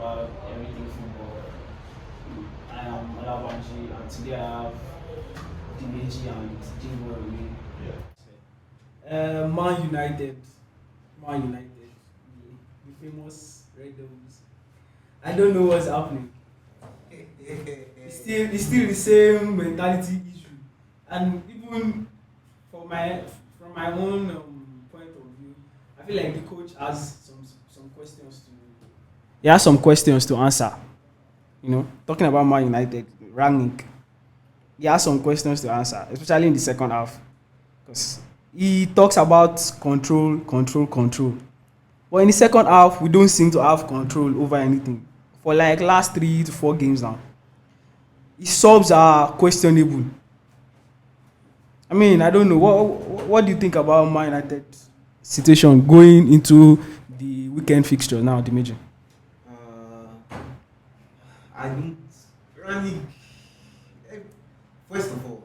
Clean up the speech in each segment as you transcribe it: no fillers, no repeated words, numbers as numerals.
about everything football. I am Alabanji, and today I have Dimeji and Jimbo with me. Man United, the famous Red Devils. I don't know what's happening. It's still the same mentality issue, and even from my own point of view, I feel like the coach has some questions to. He has some questions to answer. Talking about Man United, Rangnick, he has some questions to answer, especially in the second half, because he talks about control, control, control. But in the second half, we don't seem to have control over anything for like last 3 to 4 games now. His subs are questionable. I mean, I don't know. What do you think about Man United situation going into the weekend fixture now, the major? I don't. Rangnick, first of all,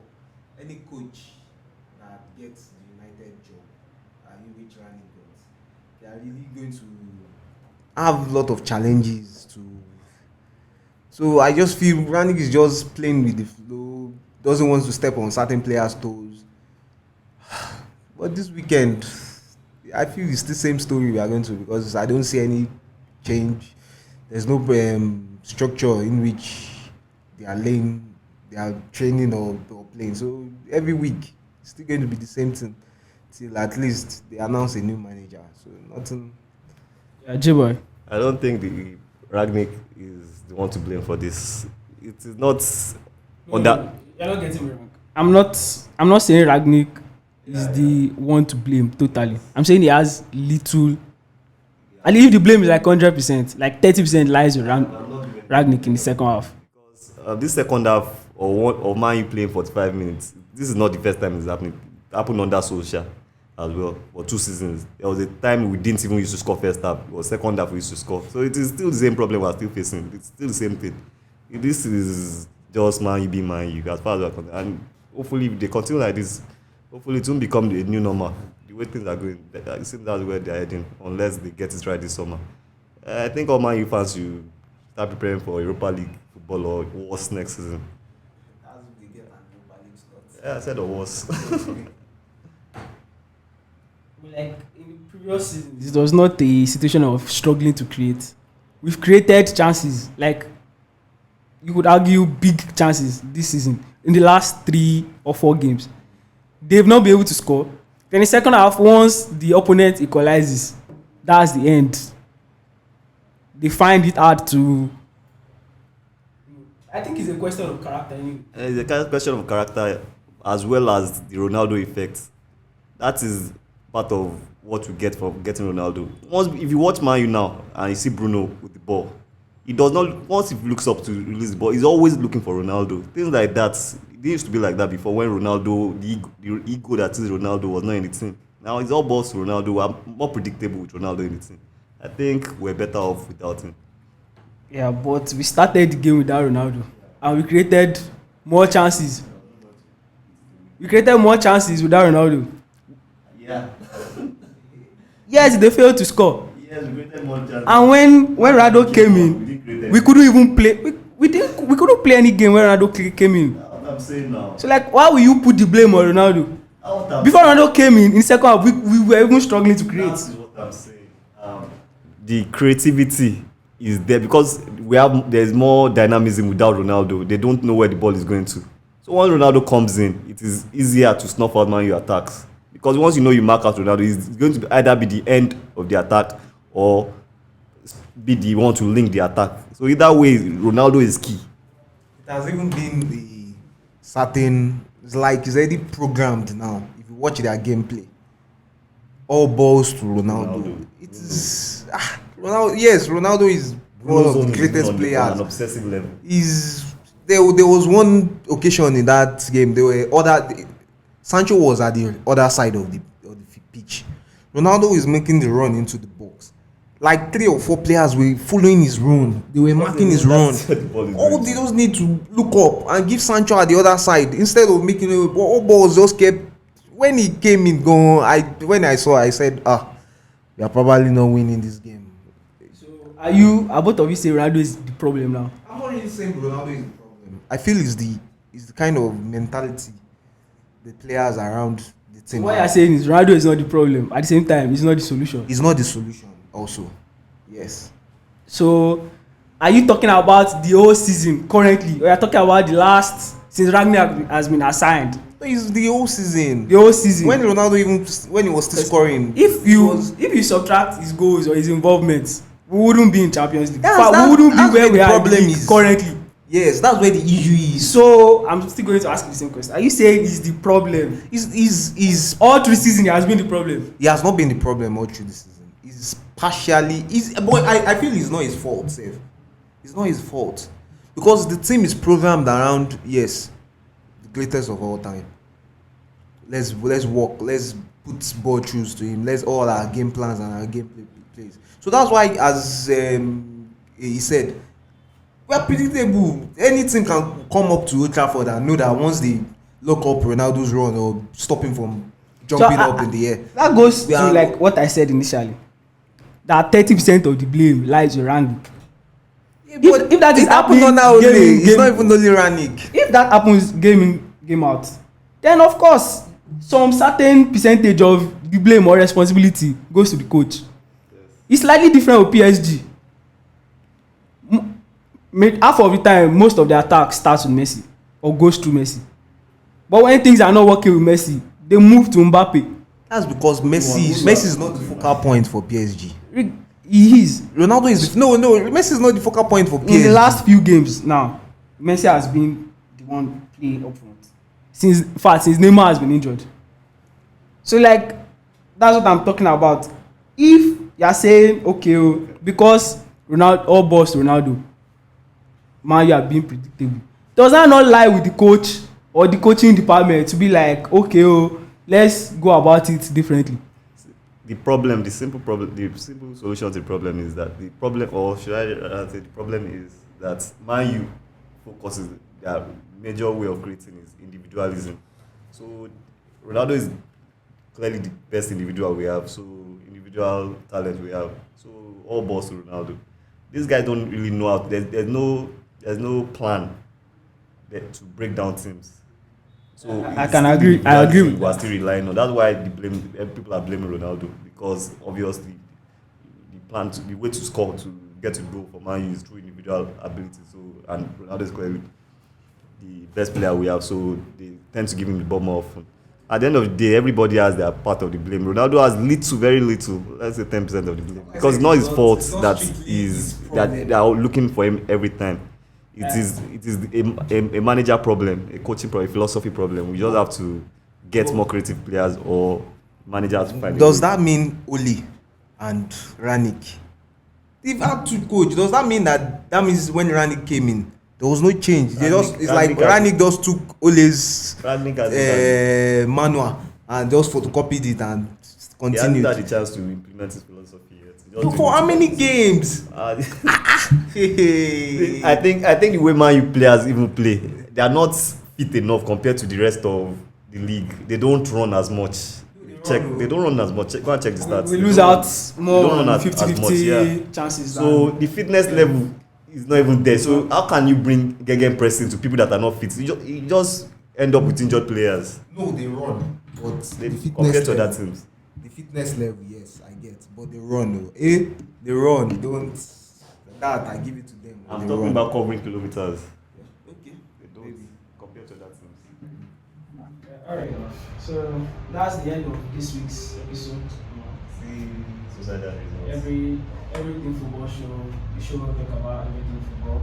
any coach that gets the United job, which Rangnick does, they are really going to have a lot of challenges to. So I just feel Rangnick is just playing with the flow, doesn't want to step on certain players' toes. But this weekend, I feel it's the same story we are going to, because I don't see any change. There's no structure in which they are training or playing. So every week, it's still going to be the same thing till at least they announce a new manager. So nothing. Yeah, J-Boy. I don't think the Ragnick is the one to blame for this. It is not on that. You're not getting me wrong. I'm not saying Ragnick is the one to blame totally. I'm saying he has little. And if the blame is like 100%, like 30% lies with Ragnick in the second half. Because this second half or Man U playing 45 minutes, this is not the first time it's happening. It happened under Solskjaer as well for 2 seasons. There was a time we didn't even used to score first half, or second half we used to score. So it is still the same problem we're still facing. It's still the same thing. This is just Man U being Man U as far as we're concerned. And hopefully if they continue like this, hopefully it won't become the new normal. The way things are going, it seems that's where they're heading, unless they get it right this summer. I think all Man U fans should start preparing for Europa League football or worse next season. That's what they get an Europa League slot. Yeah, I said or worse. Like in the previous season, it was not a situation of struggling to create. We've created chances, like you could argue big chances this season in the last 3 or 4 games. They've not been able to score. Then the second half, once the opponent equalizes, that's the end. They find it hard to. I think it's a question of character. It's a kind of question of character as well as the Ronaldo effect. That is part of what we get from getting Ronaldo. If you watch Man U now and you see Bruno with the ball, he does not. Once he looks up to release the ball, he's always looking for Ronaldo. Things like that. It used to be like that before when Ronaldo, the ego that is Ronaldo was not in the team. Now it's all balls to Ronaldo. We're more predictable with Ronaldo in the team. I think we're better off without him. Yeah, but we started the game without Ronaldo, and we created more chances. Without Ronaldo. Yeah. Yes, they failed to score. Yes, we created more chances. And when Ronaldo came in, we couldn't even play. We couldn't play any game when Ronaldo came in. That's what I'm saying now. So like, why will you put the blame on Ronaldo? Before Ronaldo came in second half, we were even struggling to create. That's what I'm saying. The creativity is there because there's more dynamism without Ronaldo. They don't know where the ball is going to. So when Ronaldo comes in, it is easier to snuff out Man U attacks. Because once you know you mark out Ronaldo, it's going to either be the end of the attack or be the one to link the attack. So either way, Ronaldo is key. It has even been the certain. It's like it's already programmed now. If you watch their gameplay, all balls to Ronaldo. It is Ronaldo. Yes, Ronaldo is one of the greatest players. On an obsessive level. There was one occasion in that game. Sancho was at the other side of the pitch. Ronaldo is making the run into the box. Like 3 or 4 players were following his run. They were marking his run. All they just need to look up and give Sancho at the other side instead of making all balls just kept. When he came in, when I saw, I said, we are probably not winning this game. So Are both of you say Ronaldo is the problem now? I'm not really saying Ronaldo is the problem. I feel it's the kind of mentality the players around the team. What you're saying is Ronaldo is not the problem. At the same time, it's not the solution. It's not the solution. Also, yes. So, are you talking about the whole season currently, or you're talking about the last since Rangnick has been assigned? It's the whole season. The whole season. When Ronaldo when he was still scoring. If you subtract his goals or his involvement, we wouldn't be in Champions League. We wouldn't be where we are currently. Yes, that's where the issue is. So I'm still going to ask you the same question. Are you saying he's the problem? Is all through season he has been the problem? He has not been the problem all through the season. He's partially. But I feel it's not his fault. Save. It's not his fault because the team is programmed around the greatest of all time. Let's walk. Let's put ball throughs to him. Let's all our game plans and our game plays. So that's why, as he said, we're predictable. Any team can come up to Old Trafford and know that once they lock up Ronaldo's run or stop him from jumping up in the air. That goes to like what I said initially. That 30% of the blame lies with Rangnick. If that is happening, it's not even only Rangnick. If that happens game in, game out, then of course some certain percentage of the blame or responsibility goes to the coach. Yes. It's slightly different with PSG. Half of the time, most of the attack starts with Messi or goes through Messi. But when things are not working with Messi, they move to Mbappe. That's because Messi is not the focal point for PSG. He is. Ronaldo is no. Messi is not the focal point for PSG. In the last few games now, Messi has been the one playing up front. Since Neymar has been injured. So like, that's what I'm talking about. If you're saying okay, because Ronaldo all boss Ronaldo, man, you are being predictable. Does that not lie with the coach or the coaching department to be like, okay, let's go about it differently? The simple solution to the problem is that the problem is that Man U focuses their major way of creating is individualism. So Ronaldo is clearly the best individual we have. So individual talent we have. So all balls to Ronaldo. These guys don't really know how. There's no plan to break down teams. So I can agree. I agree. We are still relying on. That's why people are blaming Ronaldo, because obviously the way to score, to get to goal for Man U is through individual ability. So, and Ronaldo is clearly the best player we have. So they tend to give him the ball more often. At the end of the day, everybody has their part of the blame. Ronaldo has very little, let's say 10% of the blame, because it's not his fault that they are looking for him every time. It is a manager problem, a coaching problem, a philosophy problem. We just have to get more creative players or managers to find. Does that mean Oli and Rangnick? They've had two coaches. Does that mean that means when Rangnick came in, there was no change? Rangnick just took Ole's manual and just photocopied it and continued. He hasn't had the chance to implement his philosophy yet. For how many games? I think the way Man U players even play, they are not fit enough compared to the rest of the league. They don't run as much. They don't run as much. Go and check the stats. We lose out more than 50-50 chances. So the fitness level is not even there. So how can you bring Gegen pressing to people that are not fit? You just end up with injured players. No, they run, but the compared to other teams. The fitness level, yes, I get, but they run. They run. Don't that I give it to them. I'm talking about covering kilometers. Okay. They don't compare to that teams. Alright, so that's the end of this week's episode. See society results. Everything football show. The show will talk about everything football.